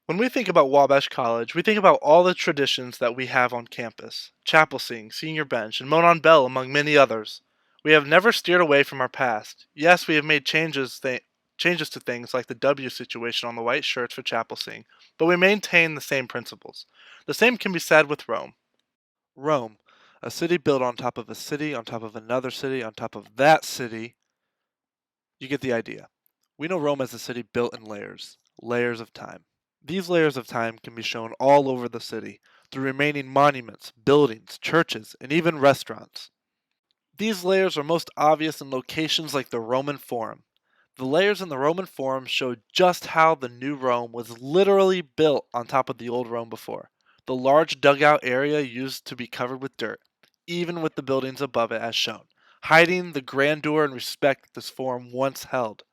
When we think about Wabash College, we think about all the traditions that we have on campus chapel sing, senior bench, and Monon Bell, among many others. We have never steered away from our past. Yes, we have made changes to things like the W situation on the white shirts for chapel sing, but we maintain the same principles. The same can be said with Rome. Rome, a city built on top of a city, on top of another city, on top of that city. You get the idea. We know Rome as a city built in layers, layers of time. These layers of time can be shown all over the city through remaining monuments, buildings, churches, and even restaurants. These layers are most obvious in locations like the Roman Forum. The layers in the Roman Forum show just how the new Rome was literally built on top of the old Rome before. The large dugout area used to be covered with dirt, even with the buildings above it as shown, hiding the grandeur and respect that this forum once held.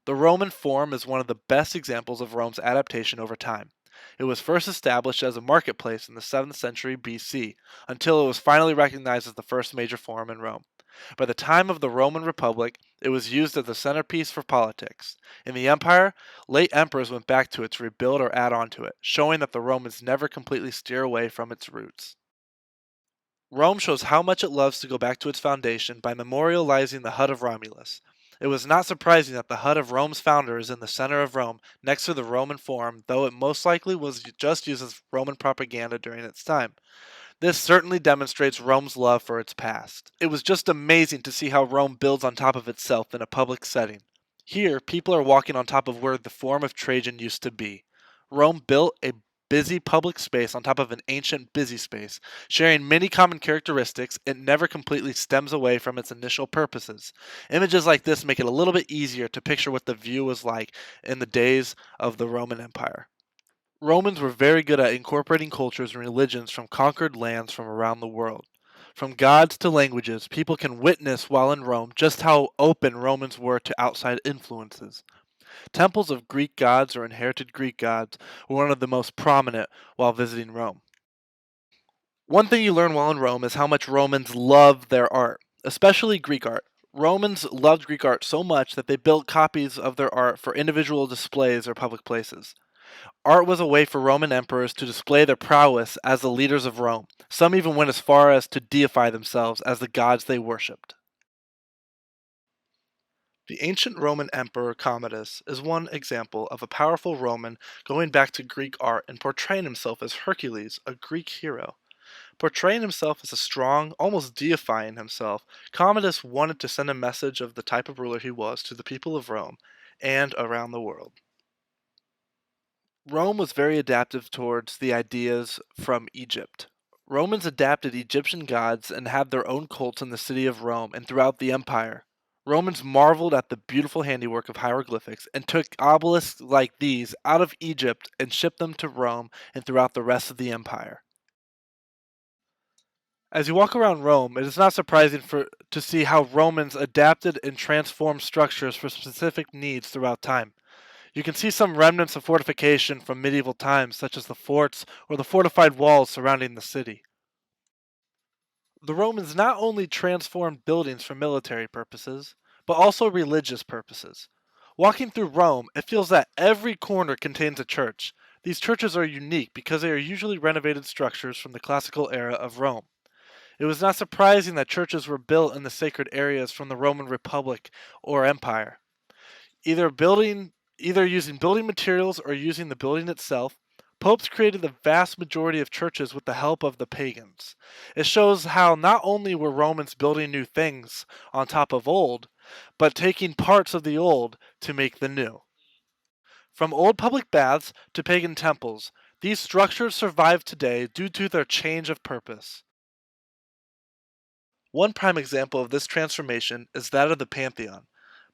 The Roman Forum is one of the best examples of Rome's adaptation over time. It was first established as a marketplace in the 7th century BC, until it was finally recognized as the first major forum in Rome. By the time of the Roman Republic, it was used as a centerpiece for politics. In the empire, late emperors went back to it to rebuild or add on to it, showing that the Romans never completely steer away from its roots. Rome shows how much it loves to go back to its foundation by memorializing the hut of Romulus. It was not surprising that the hut of Rome's founder is in the center of Rome, next to the Roman Forum, though it most likely was just used as Roman propaganda during its time. This certainly demonstrates Rome's love for its past. It was just amazing to see how Rome builds on top of itself in a public setting. Here, people are walking on top of where the Forum of Trajan used to be. Rome built a busy public space on top of an ancient busy space, sharing many common characteristics. It never completely stems away from its initial purposes. Images like this make it a little bit easier to picture what the view was like in the days of the Roman Empire. Romans were very good at incorporating cultures and religions from conquered lands from around the world. From gods to languages, people can witness while in Rome just how open Romans were to outside influences. Temples of Greek gods or inherited Greek gods were one of the most prominent while visiting Rome. One thing you learn while in Rome is how much Romans love their art, especially Greek art. Romans loved Greek art so much that they built copies of their art for individual displays or public places. Art was a way for Roman emperors to display their prowess as the leaders of Rome. Some even went as far as to deify themselves as the gods they worshipped. The ancient Roman emperor Commodus is one example of a powerful Roman going back to Greek art and portraying himself as Hercules, a Greek hero. Portraying himself as a strong, almost deifying himself, Commodus wanted to send a message of the type of ruler he was to the people of Rome and around the world. Rome was very adaptive towards the ideas from Egypt. Romans adapted Egyptian gods and had their own cults in the city of Rome and throughout the empire. Romans marveled at the beautiful handiwork of hieroglyphics and took obelisks like these out of Egypt and shipped them to Rome and throughout the rest of the empire. As you walk around Rome, it is not surprising to see how Romans adapted and transformed structures for specific needs throughout time. You can see some remnants of fortification from medieval times, such as the forts or the fortified walls surrounding the city. The Romans not only transformed buildings for military purposes, but also religious purposes. Walking through Rome, it feels that every corner contains a church. These churches are unique because they are usually renovated structures from the classical era of Rome. It was not surprising that churches were built in the sacred areas from the Roman Republic or Empire. Either building either using building materials or using the building itself, popes created the vast majority of churches with the help of the pagans. It shows how not only were Romans building new things on top of old, but taking parts of the old to make the new. From old public baths to pagan temples, these structures survive today due to their change of purpose. One prime example of this transformation is that of the Pantheon.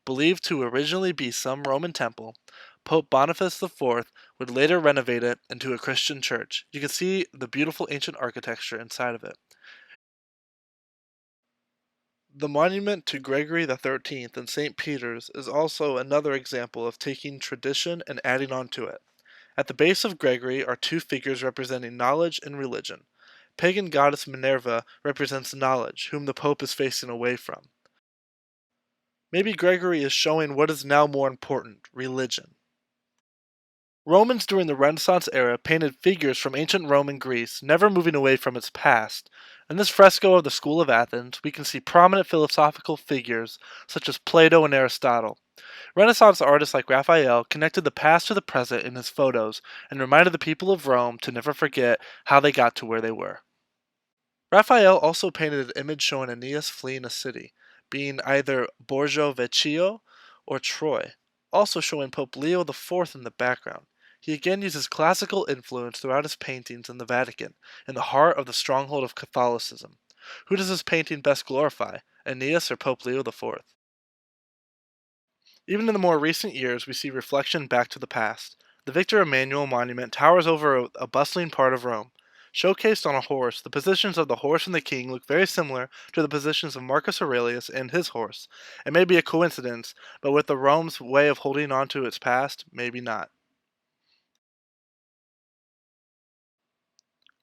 Believed to originally be some Roman temple, Pope Boniface IV would later renovate it into a Christian church. You can see the beautiful ancient architecture inside of it. The monument to Gregory XIII in St. Peter's is also another example of taking tradition and adding on to it. At the base of Gregory are two figures representing knowledge and religion. Pagan goddess Minerva represents knowledge, whom the Pope is facing away from. Maybe Gregory is showing what is now more important, religion. Romans during the Renaissance era painted figures from ancient Rome and Greece, never moving away from its past. In this fresco of the School of Athens, we can see prominent philosophical figures such as Plato and Aristotle. Renaissance artists like Raphael connected the past to the present in his photos and reminded the people of Rome to never forget how they got to where they were. Raphael also painted an image showing Aeneas fleeing a city, being either Borgo Vecchio or Troy, also showing Pope Leo IV in the background. He again uses classical influence throughout his paintings in the Vatican, in the heart of the stronghold of Catholicism. Who does this painting best glorify, Aeneas or Pope Leo IV? Even in the more recent years, we see reflection back to the past. The Victor Emmanuel Monument towers over a bustling part of Rome. Showcased on a horse, the positions of the horse and the king look very similar to the positions of Marcus Aurelius and his horse. It may be a coincidence, but with the Rome's way of holding on to its past, maybe not.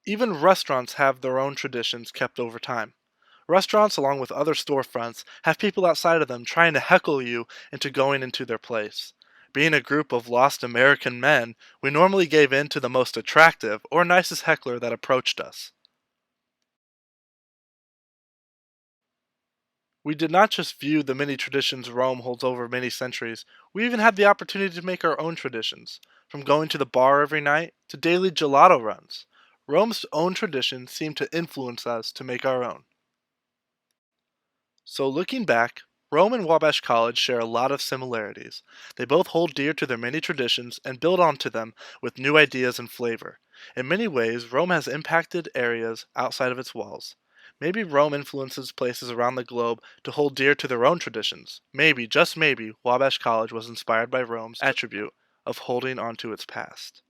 Even restaurants have their own traditions kept over time. Restaurants, along with other storefronts, have people outside of them trying to heckle you into going into their place. Being a group of lost American men, we normally gave in to the most attractive or nicest heckler that approached us. We did not just view the many traditions Rome holds over many centuries, we even had the opportunity to make our own traditions, from going to the bar every night to daily gelato runs. Rome's own traditions seem to influence us to make our own. So, looking back, Rome and Wabash College share a lot of similarities. They both hold dear to their many traditions and build onto them with new ideas and flavor. In many ways, Rome has impacted areas outside of its walls. Maybe Rome influences places around the globe to hold dear to their own traditions. Maybe, just maybe, Wabash College was inspired by Rome's attribute of holding onto its past.